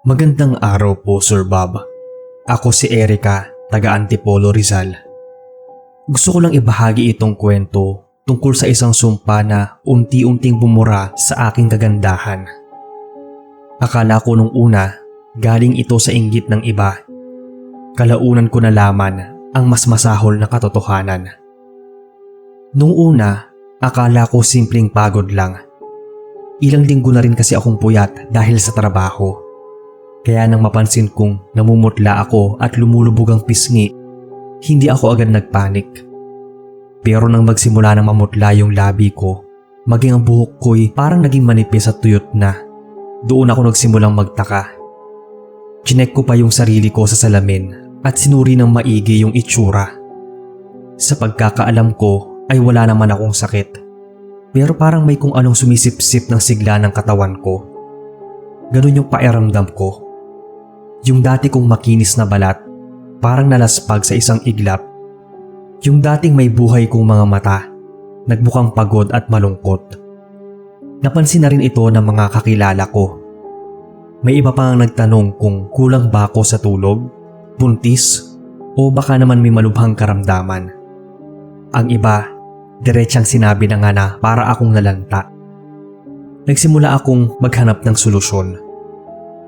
Magandang araw po, Sir Bob. Ako si Erica, taga Antipolo, Rizal. Gusto ko lang ibahagi itong kwento tungkol sa isang sumpa na unti-unting bumura sa aking kagandahan. Akala ko nung una, galing ito sa inggit ng iba. Kalaunan ko nalaman ang mas masahol na katotohanan. Nung una, akala ko simpleng pagod lang. Ilang linggo na rin kasi akong puyat dahil sa trabaho. Kaya nang mapansin kong namumutla ako at lumulubog ang pisngi, hindi ako agad nagpanik. Pero nang magsimula ng mamutla yung labi ko, maging ang buhok ko'y parang naging manipis at tuyot na. Doon ako nagsimulang magtaka. Chinek ko pa yung sarili ko sa salamin at sinuri ng maigi yung itsura. Sa pagkakaalam ko ay wala naman akong sakit. Pero parang may kung anong sumisip-sip ng sigla ng katawan ko. Ganun yung pakiramdam ko. Yung dati kong makinis na balat, parang nalaspag sa isang iglap. Yung dating may buhay kong mga mata, nagmukhang pagod at malungkot. Napansin na rin ito ng mga kakilala ko. May iba pang nagtanong kung kulang ba ako sa tulog, buntis, o baka naman may malubhang karamdaman. Ang iba, diretsang sinabi na nga na para akong nalanta. Nagsimula akong maghanap ng solusyon.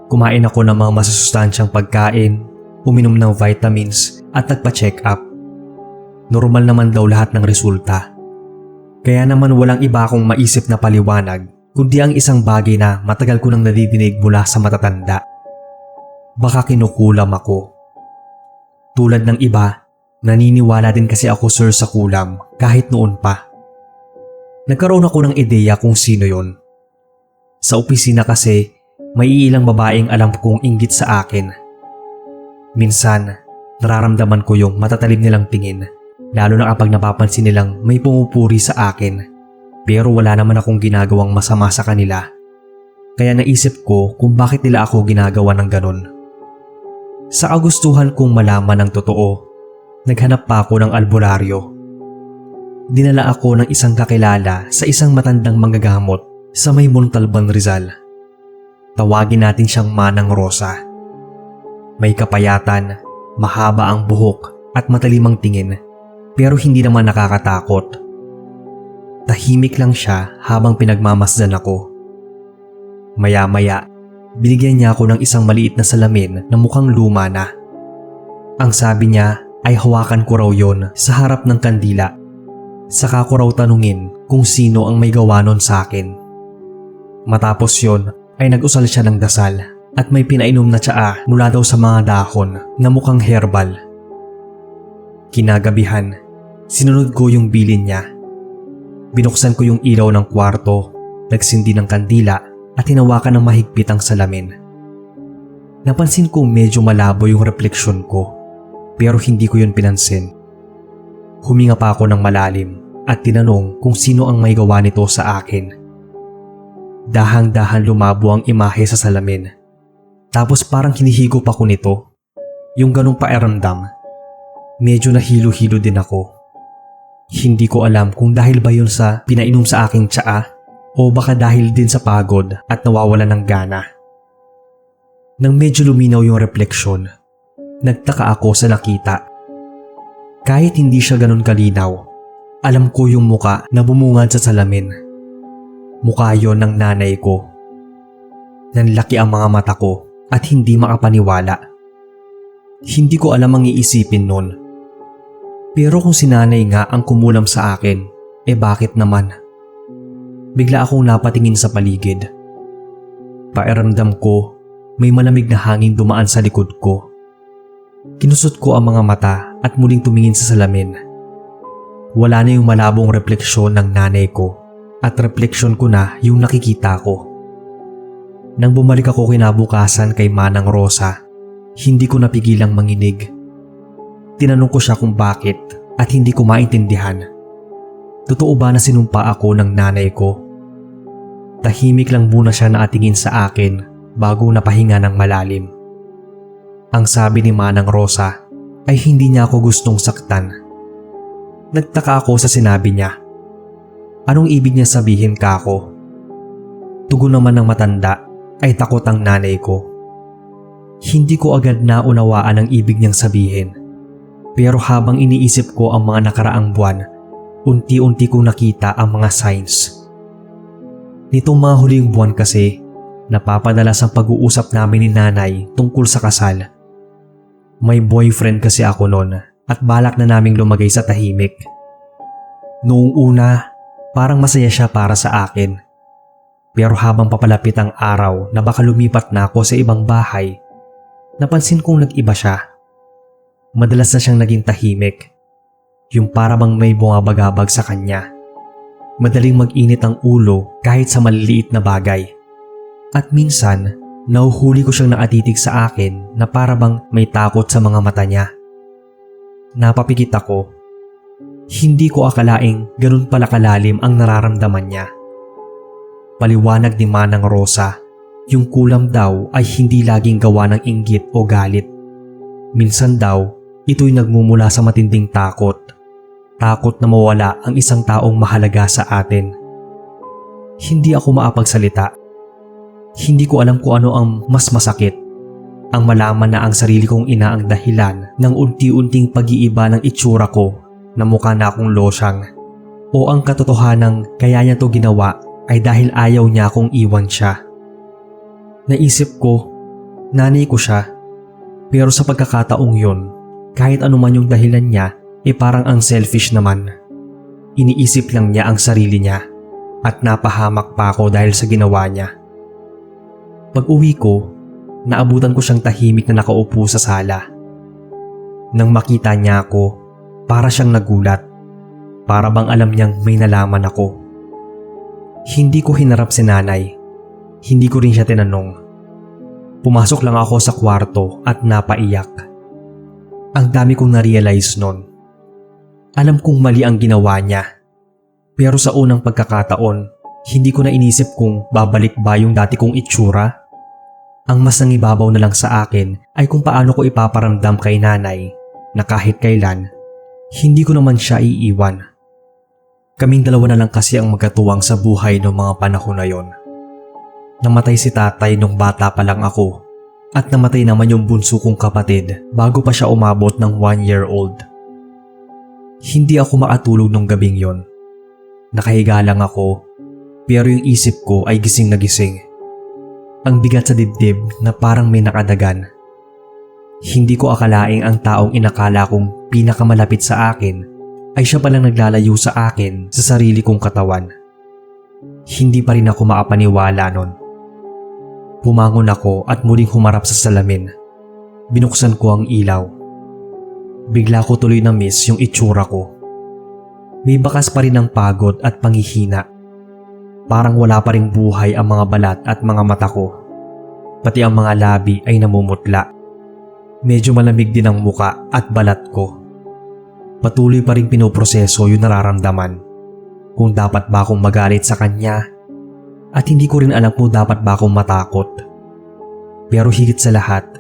Kumain ako ng mga masusustansyang pagkain, uminom ng vitamins at nagpa-check up. Normal naman daw lahat ng resulta. Kaya naman walang iba akong maisip na paliwanag kundi ang isang bagay na matagal ko nang nadidinig mula sa matatanda. Baka kinukulam ako. Tulad ng iba, naniniwala din kasi ako sa kulam kahit noon pa. Nagkaroon ako ng ideya kung sino yon. Sa opisina kasi, may ilang babaeng alam kong inggit sa akin. Minsan, nararamdaman ko yung matatalim nilang tingin, lalo na kapag napapansin nilang may pumupuri sa akin. Pero wala naman akong ginagawang masama sa kanila. Kaya naisip ko kung bakit nila ako ginagawa ng ganun. Sa kagustuhan kong malaman ang totoo, naghanap pa ako ng albularyo. Dinala ako ng isang kakilala sa isang matandang manggagamot sa may Montalban, Rizal. Tawagin natin siyang Manang Rosa. May kapayatan, mahaba ang buhok at matalimang tingin, pero hindi naman nakakatakot. Tahimik lang siya habang pinagmamasdan ako. Maya-maya, binigyan niya ako ng isang maliit na salamin na mukhang luma na. Ang sabi niya ay hawakan ko raw yon sa harap ng kandila. Saka ko raw tanungin kung sino ang may gawa nun sa akin. Matapos yon, ay nag-usal siya ng dasal at may pinainom na tsaa mula daw sa mga dahon na mukhang herbal. Kinagabihan, sinunod ko yung bilin niya. Binuksan ko yung ilaw ng kwarto, nagsindi ng kandila at hinawakan ng mahigpit ang salamin. Napansin kong medyo malabo yung refleksyon ko, pero hindi ko yun pinansin. Huminga pa ako ng malalim at tinanong kung sino ang may gawa nito sa akin. Dahang-dahan lumabo ang imahe sa salamin. Tapos parang hinihigop ako nito. Yung ganong pakiramdam. Medyo nahilo-hilo din ako. Hindi ko alam kung dahil ba yun sa pinainom sa aking tsaa o baka dahil din sa pagod at nawawala ng gana. Nang medyo luminaw yung refleksyon, nagtaka ako sa nakita. Kahit hindi siya ganon kalinaw, alam ko yung muka na bumungad sa salamin. Mukha yon ng nanay ko. Nanlaki ang mga mata ko at hindi makapaniwala. Hindi ko alam ang iisipin nun. Pero kung si nanay nga ang kumulam sa akin, bakit naman? Bigla akong napatingin sa paligid. Pakiramdam ko, may malamig na hangin dumaan sa likod ko. Kinusot ko ang mga mata at muling tumingin sa salamin. Wala na yung malabong refleksyon ng nanay ko. At refleksyon ko na yung nakikita ko. Nang bumalik ako kinabukasan kay Manang Rosa, hindi ko napigilang manginig. Tinanong ko siya kung bakit at hindi ko maintindihan. Totoo ba na sinumpa ako ng nanay ko? Tahimik lang muna siya nakatingin sa akin bago napahinga ng malalim. Ang sabi ni Manang Rosa ay hindi niya ako gustong saktan. Nagtaka ako sa sinabi niya. Anong ibig niya sabihin kako? Tugon naman ng matanda ay takot ang nanay ko. Hindi ko agad naunawaan ang ibig niyang sabihin. Pero habang iniisip ko ang mga nakaraang buwan, unti-unti kong nakita ang mga signs. Nitong mga huling buwan kasi, napapadalas ang pag-uusap namin ni nanay tungkol sa kasal. May boyfriend kasi ako noon at balak na naming lumagay sa tahimik. Noong una, parang masaya siya para sa akin. Pero habang papalapit ang araw na baka lumipat na ako sa ibang bahay, napansin kong nag-iba siya. Madalas na siyang naging tahimik. Yung para bang may bumabagabag sa kanya. Madaling mag-init ang ulo kahit sa maliliit na bagay. At minsan, nahuhuli ko siyang nakatitig sa akin na para bang may takot sa mga mata niya. Napapikit ako. Hindi ko akalaing ganun pala kalalim ang nararamdaman niya. Paliwanag ni Manang Rosa, yung kulam daw ay hindi laging gawa ng inggit o galit. Minsan daw, ito'y nagmumula sa matinding takot. Takot na mawala ang isang taong mahalaga sa atin. Hindi ako maapagsalita. Hindi ko alam kung ano ang mas masakit. Ang malaman na ang sarili kong ina ang dahilan ng unti-unting pag-iiba ng itsura ko na mukha na akong losyang, o ang katotohanang kaya niya to ginawa ay dahil ayaw niya akong iwan siya. Naisip ko, nanay ko siya, pero sa pagkakataong yun, kahit anuman yung dahilan niya, parang ang selfish naman. Iniisip lang niya ang sarili niya at napahamak pa ako dahil sa ginawa niya. Pag-uwi ko, naabutan ko siyang tahimik na nakaupo sa sala. Nang makita niya ako, para siyang nagulat. Para bang alam niyang may nalaman ako. Hindi ko hinarap si nanay. Hindi ko rin siya tinanong. Pumasok lang ako sa kwarto at napaiyak. Ang dami kong na-realize nun. Alam kong mali ang ginawa niya. Pero sa unang pagkakataon, hindi ko na inisip kung babalik ba yung dati kong itsura. Ang mas nangibabaw na lang sa akin ay kung paano ko ipaparamdam kay nanay na kahit kailan, hindi ko naman siya iiwan. Kaming dalawa na lang kasi ang magkatuwang sa buhay noong mga panahon na yon. Namatay si tatay nung bata pa lang ako at namatay naman yung bunso kong kapatid bago pa siya umabot ng 1-year-old. Hindi ako makatulog nung gabing yon. Nakahiga lang ako pero yung isip ko ay gising na gising. Ang bigat sa dibdib na parang may nakadagan. Hindi ko akalaing ang taong inakala kong pinakamalapit sa akin ay siya palang naglalayo sa akin sa sarili kong katawan. Hindi pa rin ako makapaniwala nun. Pumangon ako at muling humarap sa salamin. Binuksan ko ang ilaw. Bigla ko tuloy na miss yung itsura ko. May bakas pa rin ng pagod at panghihina. Parang wala pa ring buhay ang mga balat at mga mata ko. Pati ang mga labi ay namumutla. Medyo malamig din ang muka at balat ko. Patuloy pa rin pinoproseso yung nararamdaman. Kung dapat ba akong magalit sa kanya at hindi ko rin alam kung dapat ba akong matakot. Pero higit sa lahat,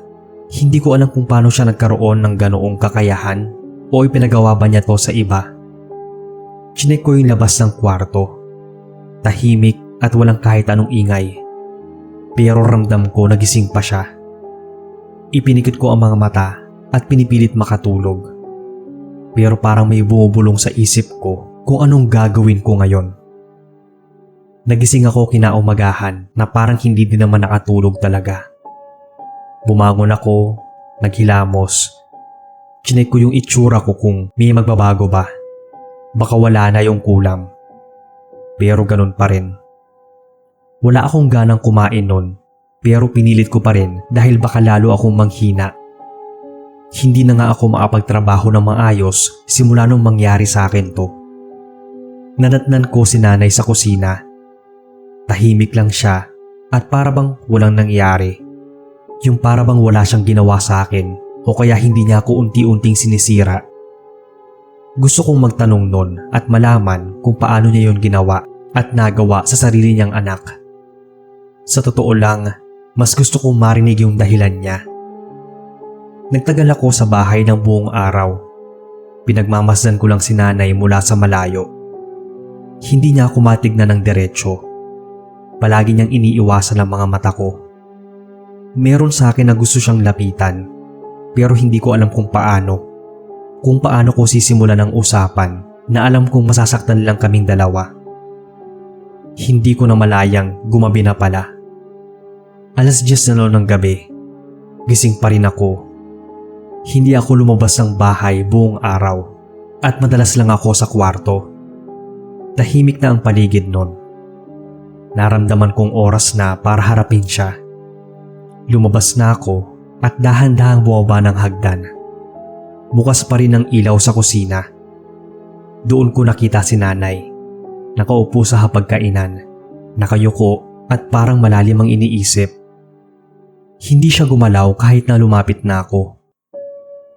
hindi ko alam kung paano siya nagkaroon ng ganoong kakayahan o ipinagawa ba niya to sa iba. Chinek ko yung labas ng kwarto. Tahimik at walang kahit anong ingay. Pero ramdam ko nagising pa siya. Ipinikit ko ang mga mata at pinipilit makatulog. Pero parang may bumubulong sa isip ko kung anong gagawin ko ngayon. Nagising ako kinaumagahan na parang hindi din naman nakatulog talaga. Bumangon ako, naghilamos. Chinek ko yung itsura ko kung may magbabago ba. Baka wala na yung kulam. Pero ganun pa rin. Wala akong ganang kumain nun, pero pinilit ko pa rin dahil baka lalo akong manghina. Hindi na nga ako makapagtrabaho ng maayos simula nung mangyari sa akin to. Nanatnan ko si nanay sa kusina. Tahimik lang siya at para bang walang nangyari. Yung para bang wala siyang ginawa sa akin o kaya hindi niya ako unti-unting sinisira. Gusto kong magtanong nun at malaman kung paano niya yon ginawa at nagawa sa sarili niyang anak. Sa totoo lang, mas gusto kong marinig yung dahilan niya. Nagtagal ako sa bahay ng buong araw. Pinagmamasdan ko lang si nanay mula sa malayo. Hindi niya ako matignan ng diretsyo. Palagi niyang iniiwasan ang mga mata ko. Meron sa akin na gusto siyang lapitan pero hindi ko alam kung paano. Kung paano ko sisimulan ang usapan na alam kong masasaktan lang kaming dalawa. Hindi ko na malayang gumabi na pala. 10:00 na noon ng gabi. Gising pa rin ako. Hindi ako lumabas ng bahay buong araw at madalas lang ako sa kwarto. Tahimik na ang paligid noon. Naramdaman kong oras na para harapin siya. Lumabas na ako at dahan-dahang bumaba ng hagdan. Bukas pa rin ang ilaw sa kusina. Doon ko nakita si nanay. Nakaupo sa hapagkainan, nakayuko at parang malalim ang iniisip. Hindi siya gumalaw kahit na lumapit na ako.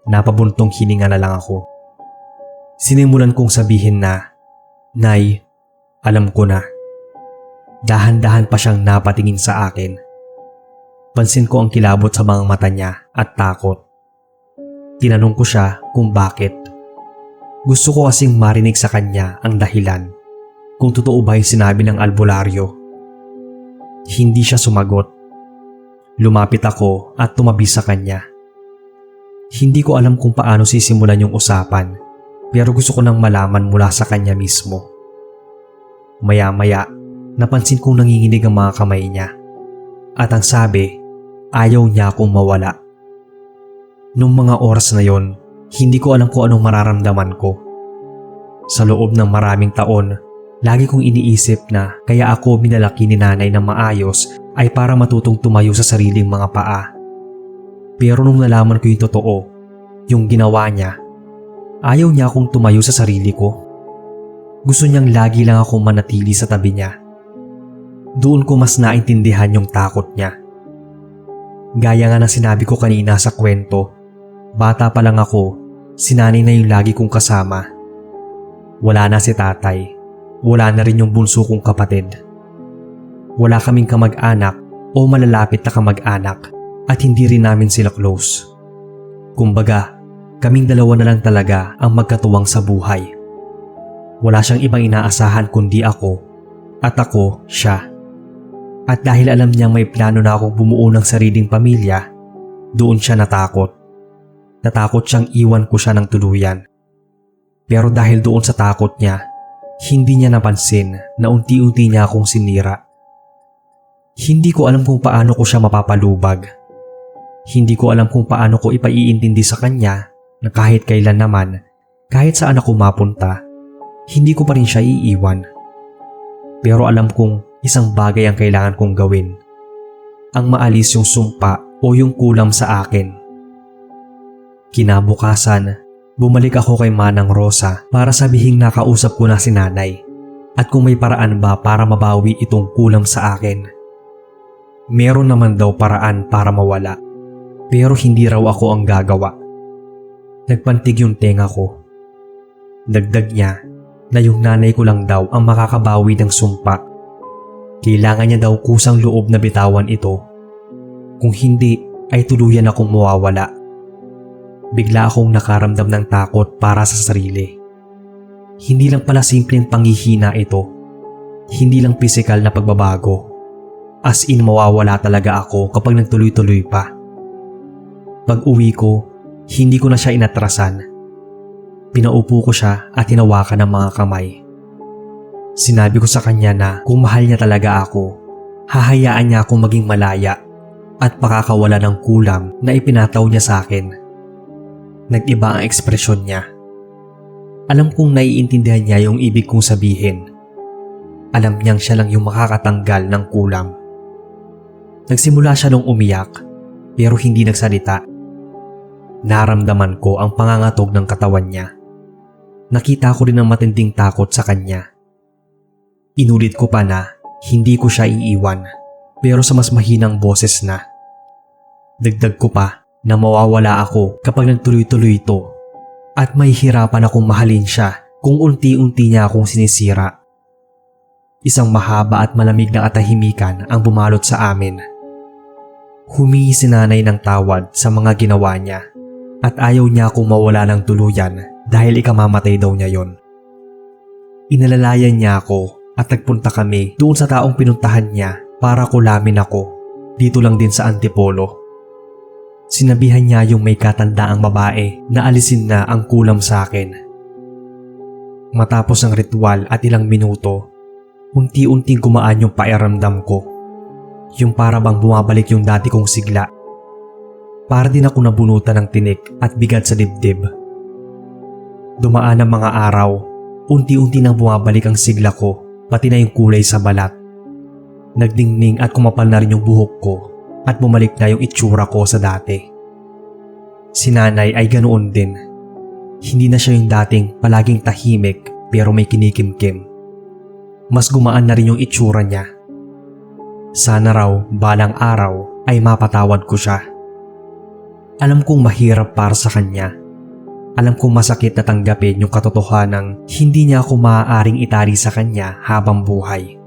Napabuntong hininga na lang ako. Sinimulan kong sabihin na, "Nay, alam ko na." Dahan-dahan pa siyang napatingin sa akin. Pansin ko ang kilabot sa mga mata niya at takot. Tinanong ko siya kung bakit. Gusto ko kasing marinig sa kanya ang dahilan kung totoo ba yung sinabi ng albularyo. Hindi siya sumagot. Lumapit ako at tumabi sa kanya. Hindi ko alam kung paano sisimulan yung usapan pero gusto ko nang malaman mula sa kanya mismo. Maya-maya, napansin kong nanginginig ang mga kamay niya at ang sabi, ayaw niya akong mawala. Nung mga oras na yon, hindi ko alam kung anong mararamdaman ko. Sa loob ng maraming taon, lagi kong iniisip na kaya ako binalaki ni nanay ng maayos ay para matutong tumayo sa sariling mga paa. Pero nung nalaman ko yung totoo, yung ginawa niya, ayaw niya akong tumayo sa sarili ko. Gusto niyang lagi lang akong manatili sa tabi niya. Doon ko mas naintindihan yung takot niya. Gaya nga ng sinabi ko kanina sa kwento, bata pa lang ako, si nanay na yung lagi kong kasama. Wala na si tatay, wala na rin yung bunso kong kapatid. Wala kaming kamag-anak o malalapit na kamag-anak at hindi rin namin sila close. Kumbaga, kaming dalawa na lang talaga ang magkatuwang sa buhay. Wala siyang ibang inaasahan kundi ako at ako siya. At dahil alam niyang may plano na akong bumuo ng sariling pamilya, doon siya natakot. Natakot siyang iwan ko siya ng tuluyan. Pero dahil doon sa takot niya, hindi niya napansin na unti-unti niya akong sinira. Hindi ko alam kung paano ko siya mapapalubag. Hindi ko alam kung paano ko ipaiintindi sa kanya na kahit kailan naman, kahit saan ako mapunta, hindi ko pa rin siya iiwan. Pero alam kong isang bagay ang kailangan kong gawin. Ang maalis yung sumpa o yung kulam sa akin. Kinabukasan, bumalik ako kay Manang Rosa para sabihing nakausap ko na si nanay at kung may paraan ba para mabawi itong kulam sa akin. Meron naman daw paraan para mawala. Pero hindi raw ako ang gagawa. Nagpantig yung tenga ko. Dagdag niya na yung nanay ko lang daw ang makakabawi ng sumpa. Kailangan niya daw kusang loob na bitawan ito. Kung hindi ay tuluyan akong mawawala. Bigla akong nakaramdam ng takot para sa sarili. Hindi lang pala simpleng panghihina ito. Hindi lang pisikal na pagbabago. As in mawawala talaga ako kapag nagtuloy-tuloy pa. Pag-uwi ko, hindi ko na siya inatrasan. Pinaupo ko siya at hinawakan ng mga kamay. Sinabi ko sa kanya na kung mahal niya talaga ako, hahayaan niya akong maging malaya at pakakawala ng kulam na ipinataw niya sa akin. Nag-iba ang ekspresyon niya. Alam kong naiintindihan niya yung ibig kong sabihin. Alam niyang siya lang yung makakatanggal ng kulam. Nagsimula siya nung umiyak pero hindi nagsalita. Naramdaman ko ang pangangatog ng katawan niya. Nakita ko rin ang matinding takot sa kanya. Inulit ko pa na hindi ko siya iiwan pero sa mas mahinang boses na. Dagdag ko pa na mawawala ako kapag nagtuloy-tuloy ito at mahihirapan akong mahalin siya kung unti-unti niya akong sinisira. Isang mahaba at malamig na katahimikan ang bumalot sa amin. Humingi si nanay ng tawad sa mga ginawa niya at ayaw niya akong mawala ng tuluyan dahil ikamamatay daw niya yon. Inalalayan niya ako at nagpunta kami doon sa taong pinuntahan niya para kulamin ako. dito lang din sa Antipolo. Sinabihan niya yung may katandaang babae na alisin na ang kulam sa akin. Matapos ang ritual at ilang minuto, unti-unting gumaan yung pakiramdam ko. Yung para bang bumabalik yung dati kong sigla. Para din ako nabunutan ng tinik at bigat sa dibdib. Dumaan ang mga araw, unti-unti nang bumabalik ang sigla ko, pati na yung kulay sa balat. Nagdingning at kumapal na rin yung buhok ko at bumalik na yung itsura ko sa dati. Si nanay ay ganoon din. Hindi na siya yung dating palaging tahimik pero may kinikimkim. Mas gumaan na rin yung itsura niya. Sana raw balang araw ay mapatawad ko siya. Alam kong mahirap para sa kanya. Alam kong masakit na tanggapin yung katotohanang hindi niya ako maaaring itali sa kanya habang buhay.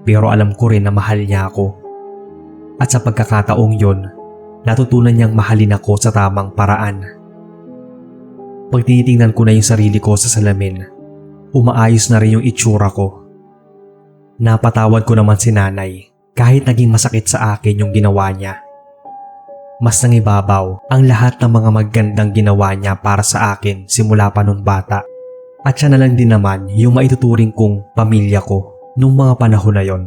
Pero alam ko rin na mahal niya ako. At sa pagkakataong yon, natutunan niyang mahalin ako sa tamang paraan. Pag tinitingnan ko na yung sarili ko sa salamin, umaayos na rin yung itsura ko. Napatawad ko naman si nanay kahit naging masakit sa akin yung ginawa niya. Mas nangibabaw ang lahat ng mga magandang ginawa niya para sa akin simula pa nung bata. At siya na lang din naman yung maituturing kong pamilya ko nung mga panahon na yon.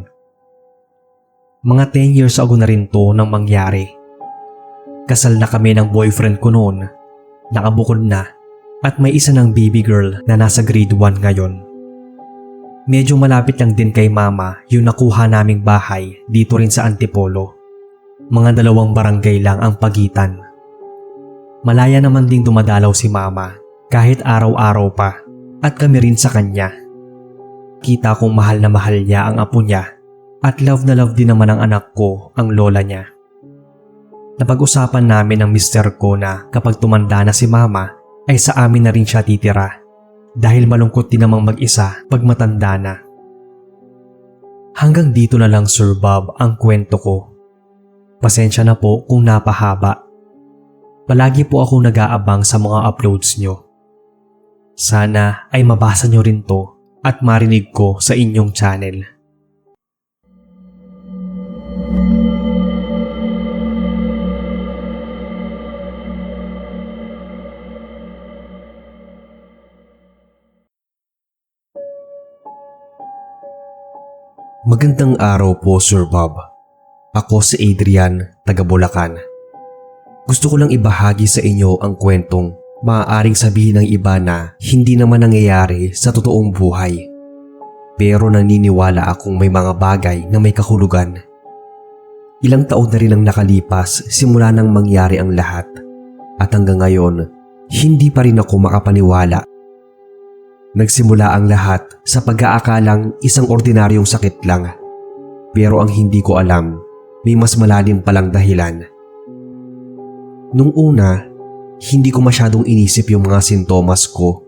Mga 10 years ago na rin to nang mangyari. Kasal na kami ng boyfriend ko noon, nakabukod na at may isa ng baby girl na nasa grade 1 ngayon. Medyo malapit lang din kay mama yung nakuha naming bahay dito rin sa Antipolo. Mga 2 barangay lang ang pagitan. Malaya naman ding dumadalaw si mama kahit araw-araw pa at kami rin sa kanya. Kita kong mahal na mahal niya ang apo niya at love na love din naman ang anak ko ang lola niya. Napag-usapan namin ng mister ko na kapag tumanda na si mama ay sa amin na rin siya titira dahil malungkot din namang mag-isa pag matanda na. Hanggang dito na lang Sir Bob ang kwento ko. Pasensya na po kung napahaba. Palagi po ako nag-aabang sa mga uploads nyo. Sana ay mabasa nyo rin to at marinig ko sa inyong channel. Magandang araw po Sir Bob. Ako si Adrian, taga Bulacan. Gusto ko lang ibahagi sa inyo ang kwentong maaaring sabihin ng iba na hindi naman nangyayari sa totoong buhay. Pero naniniwala akong may mga bagay na may kahulugan. Ilang taon na rin ang nakalipas simula nang mangyari ang lahat. At hanggang ngayon, hindi pa rin ako makapaniwala. Nagsimula ang lahat sa pag-aakalang isang ordinaryong sakit lang. Pero ang hindi ko alam, may mas malalim palang dahilan. Nung una, hindi ko masyadong inisip yung mga sintomas ko.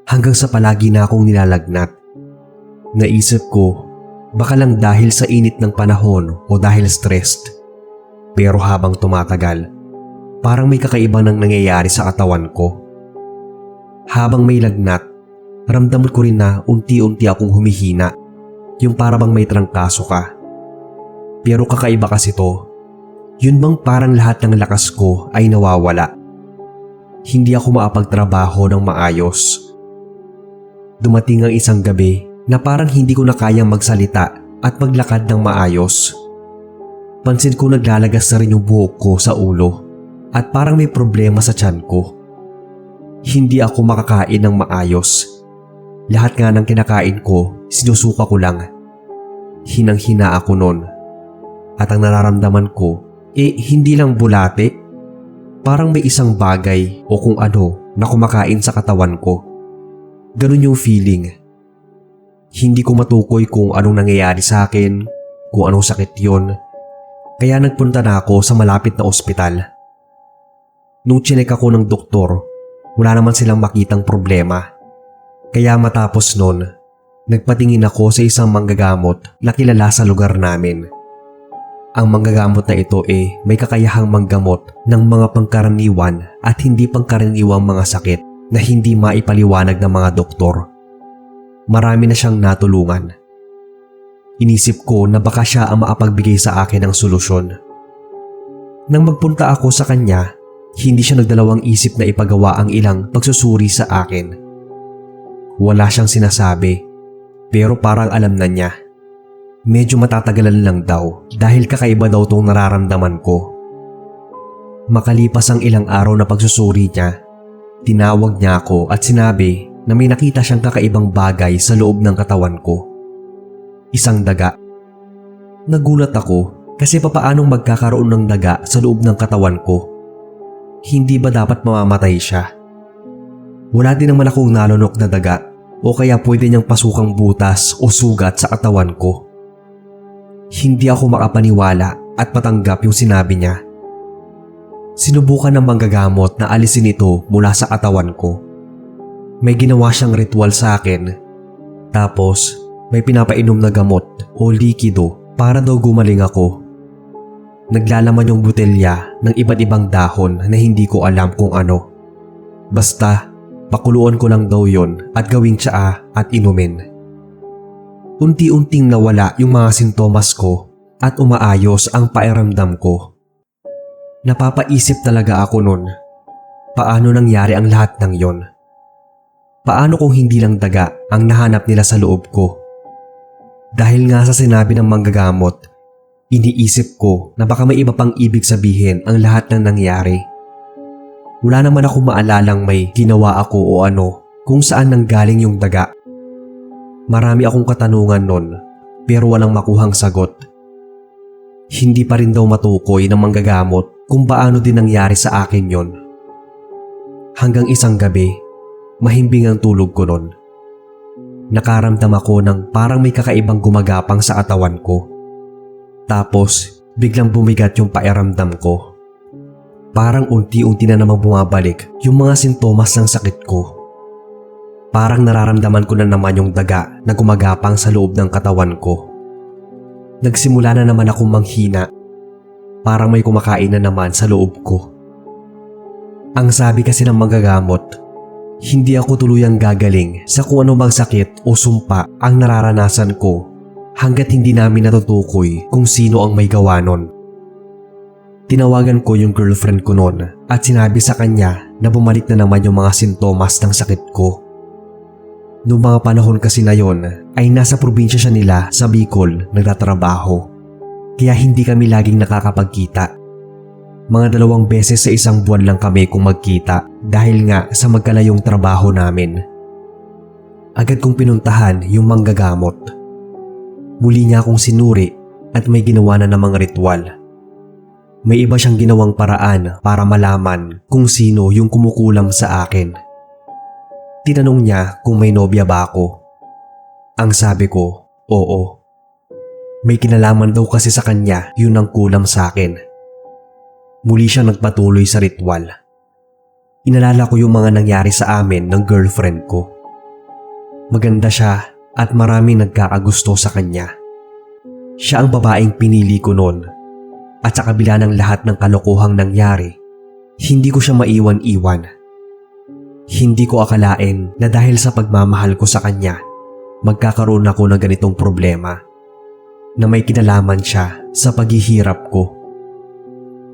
Hanggang sa palagi na akong nilalagnat. Naisip ko, baka lang dahil sa init ng panahon o dahil stressed. Pero habang tumatagal, parang may kakaiba nang nangyayari sa katawan ko. Habang may lagnat, ramdam ko rin na unti-unti akong humihina. Yung parang may trangkaso ka. Pero kakaiba kasi to. Yun bang parang lahat ng lakas ko ay nawawala. Hindi ako maapagtrabaho ng maayos. Dumating ang isang gabi na parang hindi ko na kayang magsalita at maglakad ng maayos. Pansin ko naglalagas na rin yung buhok ko sa ulo at parang may problema sa tiyan ko. Hindi ako makakain ng maayos. Lahat nga ng kinakain ko, sinusuka ko lang. Hinang-hina ako nun. At ang nararamdaman ko, hindi lang bulate. Parang may isang bagay o kung ano na kumakain sa katawan ko. Ganun yung feeling. Hindi ko matukoy kung anong nangyayari sa akin, kung anong sakit yon. Kaya nagpunta na ako sa malapit na ospital. Nung chinek ako ng doktor, wala naman silang makitang problema. Kaya matapos nun, nagpatingin ako sa isang manggagamot na kilala sa lugar namin. Ang manggagamot na ito may kakayahang manggamot ng mga pangkaraniwan at hindi pangkaraniwang mga sakit na hindi maipaliwanag ng mga doktor. Marami na siyang natulungan. Inisip ko na baka siya ang makapagbigay sa akin ng solusyon. Nang magpunta ako sa kanya, hindi siya nagdalawang isip na ipagawa ang ilang pagsusuri sa akin. Wala siyang sinasabi, pero parang alam na niya. Medyo matatagalan lang daw dahil kakaiba daw tong nararamdaman ko. Makalipas ang ilang araw na pagsusuri niya, tinawag niya ako at sinabi na may nakita siyang kakaibang bagay sa loob ng katawan ko. Isang daga. Nagulat ako kasi papaanong magkakaroon ng daga sa loob ng katawan ko? Hindi ba dapat mamamatay siya? Wala din naman akong nalunok na daga o kaya pwede niyang pasukang butas o sugat sa katawan ko. Hindi ako makapaniwala at patanggap yung sinabi niya. Sinubukan ng manggagamot na alisin ito mula sa katawan ko. May ginawa siyang ritual sa akin. Tapos may pinapainom na gamot o likido para daw gumaling ako. Naglalaman yung botelya ng iba't ibang dahon na hindi ko alam kung ano. Basta pakuluan ko lang daw yon at gawing tsaa at inumin. Unti-unting nawala yung mga sintomas ko at umaayos ang pakiramdam ko. Napapaisip talaga ako nun. Paano nangyari ang lahat ng yon? Paano kung hindi lang daga ang nahanap nila sa loob ko? Dahil nga sa sinabi ng manggagamot, iniisip ko na baka may iba pang ibig sabihin ang lahat ng nangyari. Wala naman ako maalalang may ginawa ako o ano kung saan nanggaling yung daga. Marami akong katanungan nun pero walang makuhang sagot. Hindi pa rin daw matukoy ng manggagamot kung paano din nangyari sa akin yon. Hanggang isang gabi, mahimbing ang tulog ko nun. Nakaramdam ako ng parang may kakaibang gumagapang sa katawan ko. Tapos biglang bumigat yung pakiramdam ko. Parang unti-unti na namang bumabalik yung mga sintomas ng sakit ko. Parang nararamdaman ko na naman yung daga na gumagapang sa loob ng katawan ko. Nagsimula na naman akong manghina. Parang may kumakain na naman sa loob ko. Ang sabi kasi ng manggagamot, hindi ako tuluyang gagaling sa kung ano bang sakit o sumpa ang nararanasan ko hanggat hindi namin natutukoy kung sino ang may gawa nun. Tinawagan ko yung girlfriend ko noon at sinabi sa kanya na bumalik na naman yung mga sintomas ng sakit ko. Noong mga panahon kasi na yon ay nasa probinsya siya nila sa Bicol nagtatrabaho. Kaya hindi kami laging nakakapagkita. Mga 2 beses sa isang buwan lang kami kung magkita dahil nga sa magkalayong trabaho namin. Agad kong pinuntahan yung manggagamot. Muli niya akong sinuri at may ginawa na namang ritual. May iba siyang ginawang paraan para malaman kung sino yung kumukulam sa akin. Tinanong niya kung may nobya ba ako. Ang sabi ko, oo. May kinalaman daw kasi sa kanya yun ang kulam sa akin. Muli siya nagpatuloy sa ritual. Inalala ko yung mga nangyari sa amin ng girlfriend ko. Maganda siya at maraming nagkakagusto sa kanya. Siya ang babaeng pinili ko noon. At sa kabila ng lahat ng kalokohang nangyari, hindi ko siya maiwan-iwan. Hindi ko akalain na dahil sa pagmamahal ko sa kanya, magkakaroon ako ng ganitong problema. Na may kinalaman siya sa paghihirap ko.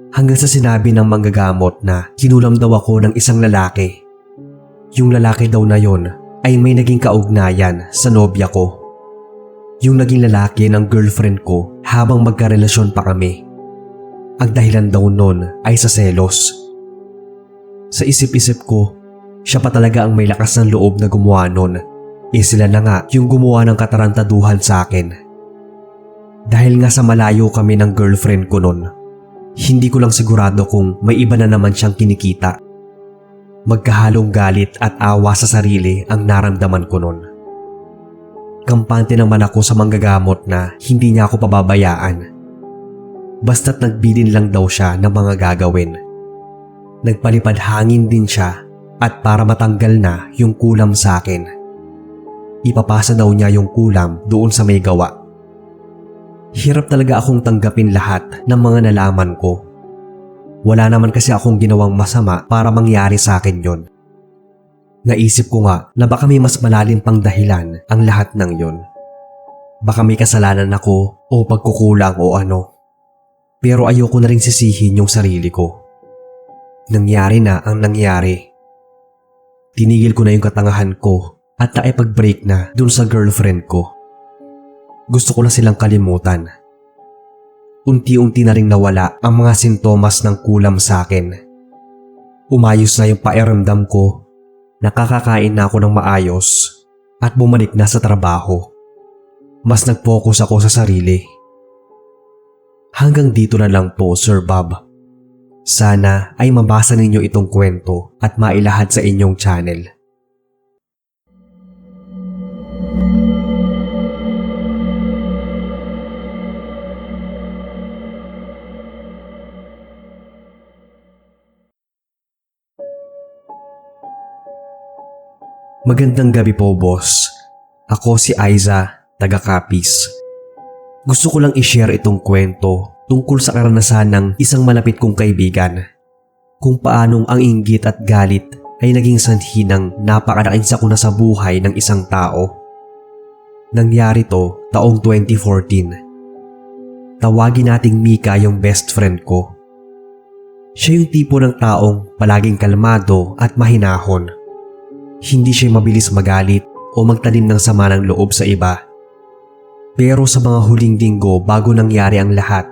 Hanggang sa sinabi ng manggagamot na kinulam daw ako ng isang lalaki. Yung lalaki daw na yon ay may naging kaugnayan sa nobya ko. Yung naging lalaki ng girlfriend ko habang magkarelasyon pa kami. Ang dahilan daw nun ay sa selos. Sa isip-isip ko, siya pa talaga ang may lakas ng loob na gumawa nun. Sila na nga yung gumawa ng katarantaduhan sa akin. Dahil nga sa malayo kami ng girlfriend ko nun, hindi ko lang sigurado kung may iba na naman siyang kinikita. Magkahalong galit at awa sa sarili ang naramdaman ko nun. Kampante naman ako sa manggagamot na hindi niya ako pababayaan. Basta't nagbilin lang daw siya ng mga gagawin. Nagpalipad hangin din siya at para matanggal na yung kulam sa akin. Ipapasa daw niya yung kulam doon sa may gawa. Hirap talaga akong tanggapin lahat ng mga nalaman ko. Wala naman kasi akong ginawang masama para mangyari sa akin yon. Naisip ko nga na baka may mas malalim pang dahilan ang lahat ng yon. Baka may kasalanan ako o pagkukulang o ano. Pero ayoko na rin sisihin yung sarili ko. Nangyari na ang nangyari. Tinigil ko na yung katangahan ko at nakipag-break na dun sa girlfriend ko. Gusto ko na silang kalimutan. Unti-unti na rin nawala ang mga sintomas ng kulam sa akin. Umayos na yung pakiramdam ko, nakakakain na ako ng maayos at bumalik na sa trabaho. Mas nag-focus ako sa sarili. Hanggang dito na lang po, Sir Bob. Sana ay mabasa ninyo itong kwento at mailahad sa inyong channel. Magandang gabi po, boss. Ako si Aiza, taga Capiz. Gusto ko lang i-share itong kwento tungkol sa karanasan ng isang malapit kong kaibigan. Kung paanong ang inggit at galit ay naging sanhi ng napakalaking sakuna sa buhay ng isang tao. Nangyari to taong 2014. Tawagin nating Mika yung best friend ko. Siya yung tipo ng taong palaging kalmado at mahinahon. Hindi siya mabilis magalit o magtanim ng sama ng loob sa iba. Pero sa mga huling linggo bago nangyari ang lahat,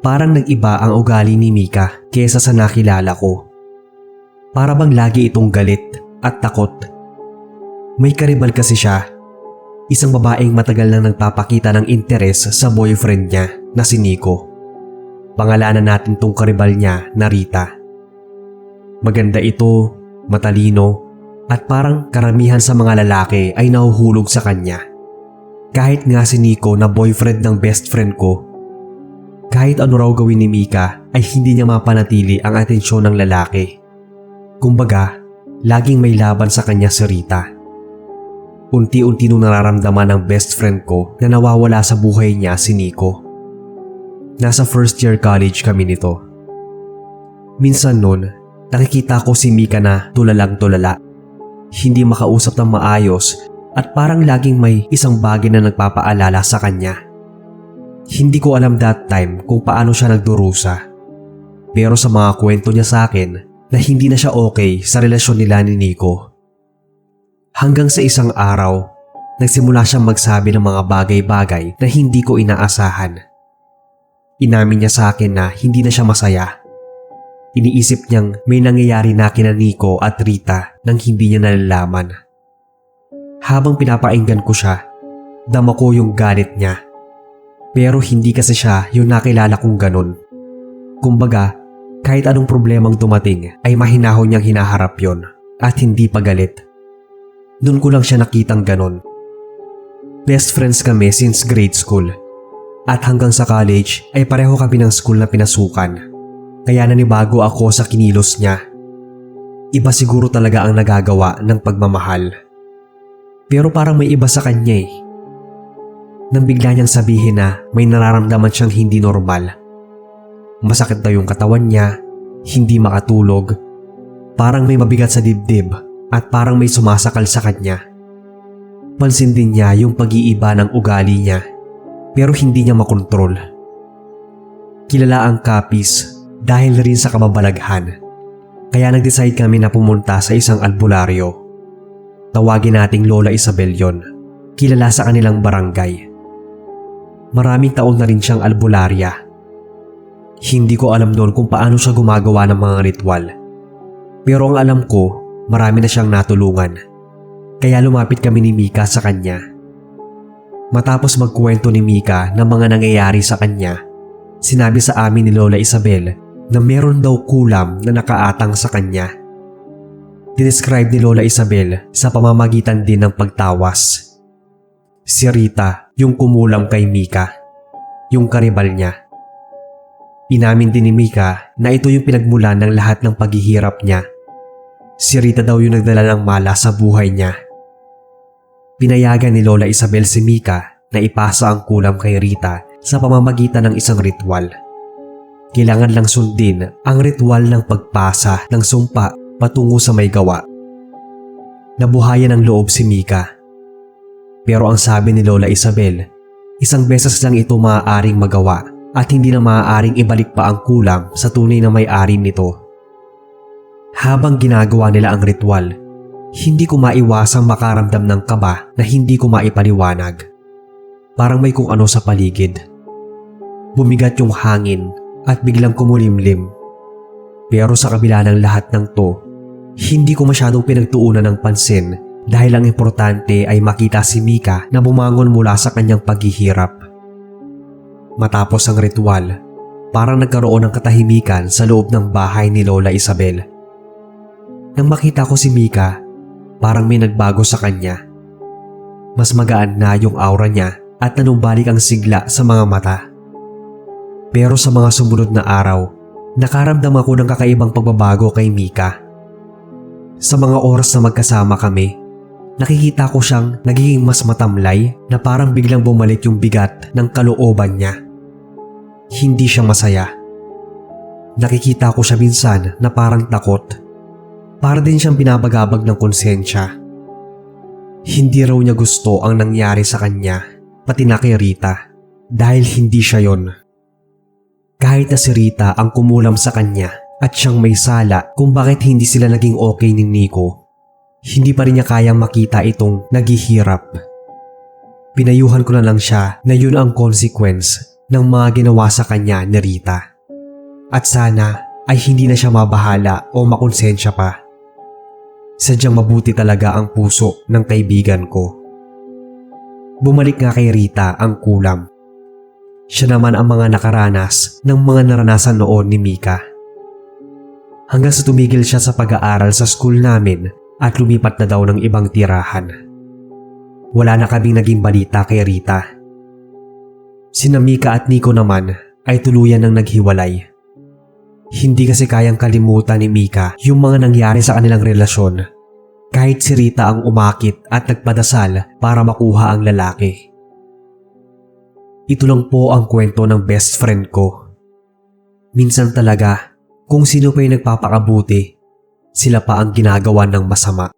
parang nag-iba ang ugali ni Mika kesa sa nakilala ko. Para bang lagi itong galit at takot. May karibal kasi siya, isang babaeng matagal na nagpapakita ng interes sa boyfriend niya na si Nico. Pangalanan natin tong karibal niya na Rita. Maganda ito, matalino, at parang karamihan sa mga lalaki ay nahuhulog sa kanya. Kahit nga si Nico na boyfriend ng best friend ko, kahit ano raw gawin ni Mika ay hindi niya mapanatili ang atensyon ng lalaki. Kumbaga, laging may laban sa kanya si Rita. Unti-unti nung nararamdaman ng best friend ko na nawawala sa buhay niya si Nico. Nasa first year college kami nito. Minsan nun, nakikita ko si Mika na tulalang-tulala. Hindi makausap ng maayos at parang laging may isang bagay na nagpapaalala sa kanya. Hindi ko alam that time kung paano siya nagdurusa. Pero sa mga kwento niya sa akin na hindi na siya okay sa relasyon nila ni Nico. Hanggang sa isang araw, nagsimula siyang magsabi ng mga bagay-bagay na hindi ko inaasahan. Inamin niya sa akin na hindi na siya masaya. Iniisip niyang may nangyayari na kina Nico at Rita nang hindi niya nalalaman. Habang pinapainggan ko siya, dama ko yung galit niya. Pero hindi kasi siya yung nakilala kong ganun. Kumbaga, kahit anong problemang dumating ay mahinahon niyang hinaharap yon at hindi pagalit. Doon ko lang siya nakitang ganun. Best friends kami since grade school. At hanggang sa college ay pareho kami ng school na pinasukan. Kaya nanibago ako sa kinilos niya. Iba siguro talaga ang nagagawa ng pagmamahal. Pero parang may iba sa kanya eh. Nang bigla niyang sabihin na may nararamdaman siyang hindi normal. Masakit daw yung katawan niya, hindi makatulog, parang may mabigat sa dibdib at parang may sumasakal sa kanya. Pansin din niya yung pag-iiba ng ugali niya pero hindi niya makontrol. Kilala ang Capiz dahil rin sa kababalaghan. Kaya nag-decide kami na pumunta sa isang albularyo. Tawagin nating Lola Isabel yon. Kilala sa kanilang barangay. Maraming taon na rin siyang albularya. Hindi ko alam doon kung paano siya gumagawa ng mga ritual. Pero ang alam ko, marami na siyang natulungan. Kaya lumapit kami ni Mika sa kanya. Matapos magkwento ni Mika ng mga nangyayari sa kanya, sinabi sa amin ni Lola Isabel na meron daw kulam na nakaatang sa kanya. Dinescribe ni Lola Isabel sa pamamagitan din ng pagtawas. Si Rita yung kumulam kay Mika, yung karibal niya. Inamin din ni Mika na ito yung pinagmulan ng lahat ng paghihirap niya. Si Rita daw yung nagdala ng mala sa buhay niya. Pinayagan ni Lola Isabel si Mika na ipasa ang kulam kay Rita sa pamamagitan ng isang ritual. Kailangan lang sundin ang ritual ng pagpasa ng sumpa patungo sa may gawa. Nabuhayan ng loob si Mika. Pero ang sabi ni Lola Isabel Isang beses lang ito maaaring magawa at hindi na maaaring ibalik pa ang kulam sa tunay na may-ari nito. Habang ginagawa nila ang ritual, hindi ko maiwasang makaramdam ng kaba na hindi ko maipaliwanag. Parang may kung ano sa paligid. Bumigat yung hangin at biglang kumulimlim. Pero sa kabila ng lahat ng to, hindi ko masyadong pinagtuunan ng pansin dahil ang importante ay makita si Mika na bumangon mula sa kanyang paghihirap. Matapos ang ritual, parang nagkaroon ng katahimikan sa loob ng bahay ni Lola Isabel. Nang makita ko si Mika, parang may nagbago sa kanya. Mas magaan na yung aura niya at nanumbalik ang sigla sa mga mata. Pero sa mga sumunod na araw, nakaramdam ako ng kakaibang pagbabago kay Mika. Sa mga oras na magkasama kami, nakikita ko siyang nagiging mas matamlay na parang biglang bumalik yung bigat ng kalooban niya. Hindi siya masaya. Nakikita ko siya minsan na parang takot. Para din siyang binabagabag ng konsensya. Hindi raw niya gusto ang nangyari sa kanya, pati na kay Rita, dahil hindi siya yon. Kahit na si Rita ang kumulam sa kanya at siyang may sala kung bakit hindi sila naging okay ni Nico, hindi pa rin niya kayang makita itong naghihirap. Pinayuhan ko na lang siya na yun ang consequence ng mga ginawa sa kanya ni Rita. At sana ay hindi na siya mabahala o makonsensya pa. Sadyang mabuti talaga ang puso ng kaibigan ko. Bumalik nga kay Rita ang kulam. Siya naman ang mga nakaranas ng mga naranasan noon ni Mika. Hanggang sa tumigil siya sa pag-aaral sa school namin at lumipat na daw ng ibang tirahan. Wala na kaming naging balita kay Rita. Sina Mika at Nico naman ay tuluyan ng naghiwalay. Hindi kasi kayang kalimutan ni Mika yung mga nangyari sa kanilang relasyon kahit si Rita ang umakit at nagpadasal para makuha ang lalaki. Ito lang po ang kwento ng best friend ko. Minsan talaga, kung sino pa yung nagpapakabuti, sila pa ang ginagawa ng masama.